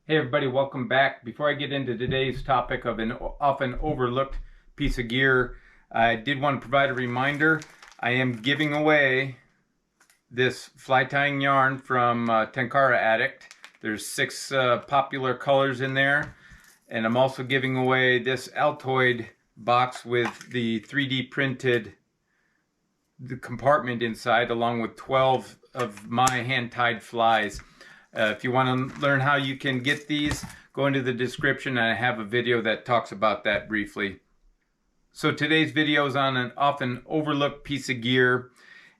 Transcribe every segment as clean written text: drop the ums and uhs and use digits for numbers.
Hey everybody, welcome back. Before I get into today's topic of an often overlooked piece of gear, I did want to provide a reminder. I am giving away this fly tying yarn from Tenkara Addict. There's 6 popular colors in there, and I'm also giving away this Altoid box with the 3D printed compartment inside, along with 12 of my hand-tied flies. If you want to learn how you can get these, go into the description and I have a video that talks about that briefly. So today's video is on an often overlooked piece of gear,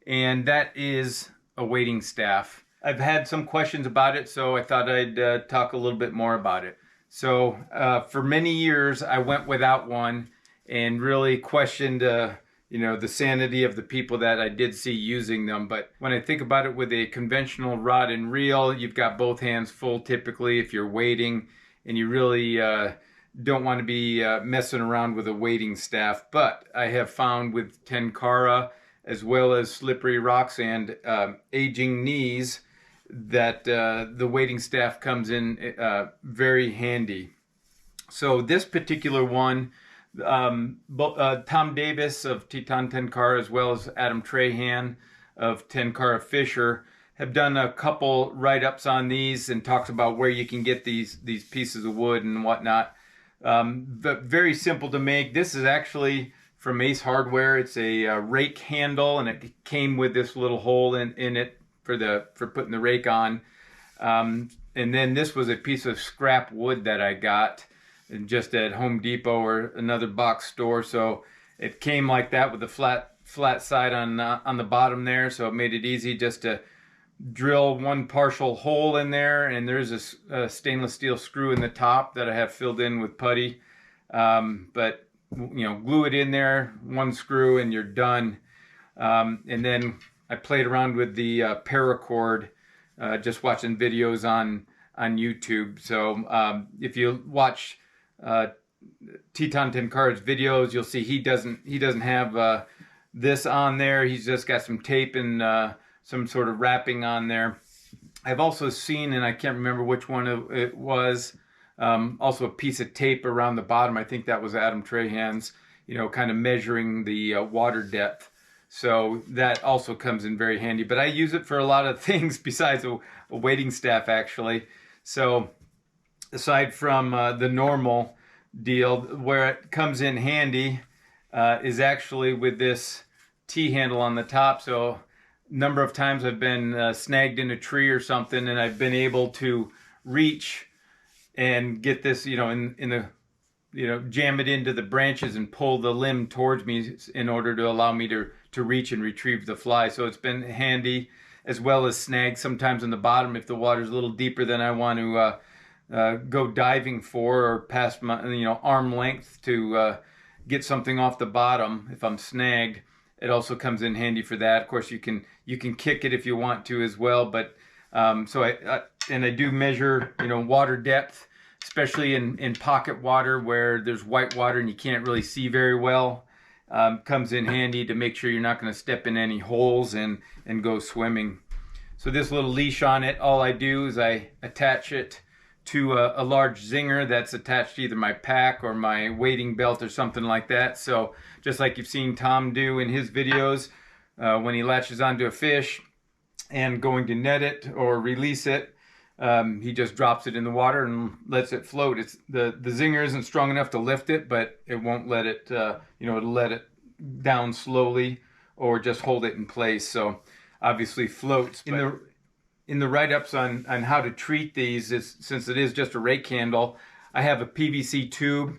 and that is a wading staff. I've had some questions about it, so I thought I'd talk a little bit more about it. So for many years I went without one and really questioned the sanity of the people that I did see using them. But when I think about it, with a conventional rod and reel, you've got both hands full typically if you're wading, and you really don't want to be messing around with a wading staff. But I have found with Tenkara, as well as Slippery Rocks and Aging Knees, that the wading staff comes in very handy. So this particular one, Tom Davis of Teton Tenkara, as well as Adam Trahan of Tenkara Fisher, have done a couple write-ups on these and talks about where you can get these pieces of wood and whatnot. But very simple to make. This is actually from Ace Hardware. It's a rake handle, and it came with this little hole in it for putting the rake on. And then this was a piece of scrap wood that I got just at Home Depot or another box store. So it came like that with a flat side on the bottom there. So it made it easy just to drill one partial hole in there, and there's a stainless steel screw in the top that I have filled in with putty. But glue it in there, one screw, and you're done. And then I played around with the paracord, just watching videos on YouTube. So if you watch Teton Tenkara's videos, you'll see he doesn't have this on there. He's just got some tape and some sort of wrapping on there. I've also seen, and I can't remember which one it was, also a piece of tape around the bottom. I think that was Adam Trahan's, kind of measuring the water depth. So that also comes in very handy. But I use it for a lot of things besides a wading staff, actually. So aside from the normal deal, where it comes in handy is actually with this T-handle on the top. So a number of times I've been snagged in a tree or something, and I've been able to reach and get this, in the, jam it into the branches and pull the limb towards me in order to allow me to reach and retrieve the fly. So it's been handy, as well as snag sometimes in the bottom if the water's a little deeper than I want to go diving for, or past my arm length to get something off the bottom if I'm snagged. It also comes in handy for that. Of course, you can kick it if you want to as well. But so I do measure water depth, especially in pocket water where there's white water and you can't really see very well. Comes in handy to make sure you're not going to step in any holes and go swimming. So this little leash on it, all I do is I attach it to a large zinger that's attached to either my pack or my wading belt or something like that. So just like you've seen Tom do in his videos, when he latches onto a fish and going to net it or release it, he just drops it in the water and lets it float. The zinger isn't strong enough to lift it, but it won't let it, it'll let it down slowly or just hold it in place. So obviously floats. In the write-ups on how to treat these, since it is just a rake handle, I have a PVC tube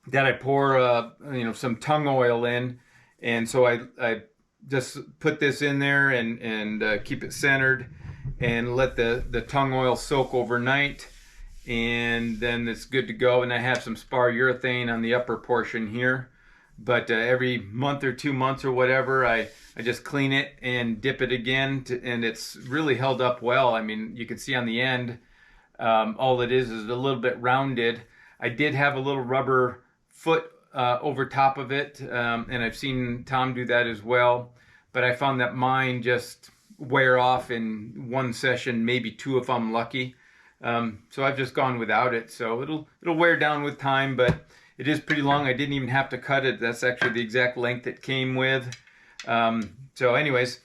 that I pour some tung oil in, and so I just put this in there and keep it centered and let the tung oil soak overnight, and then it's good to go. And I have some spar urethane on the upper portion here, but every month or 2 months or whatever, I just clean it and dip it again, and it's really held up well. I mean, you can see on the end, all it is a little bit rounded. I did have a little rubber foot over top of it, and I've seen Tom do that as well. But I found that mine just wear off in one session, maybe 2 if I'm lucky. So I've just gone without it. So it'll wear down with time, but it is pretty long. I didn't even have to cut it. That's actually the exact length it came with. So anyways,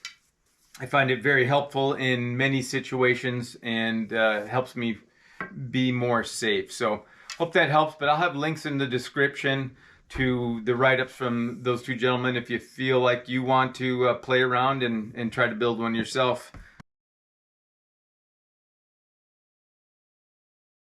I find it very helpful in many situations and helps me be more safe. So hope that helps, but I'll have links in the description to the write-ups from those two gentlemen if you feel like you want to play around and try to build one yourself.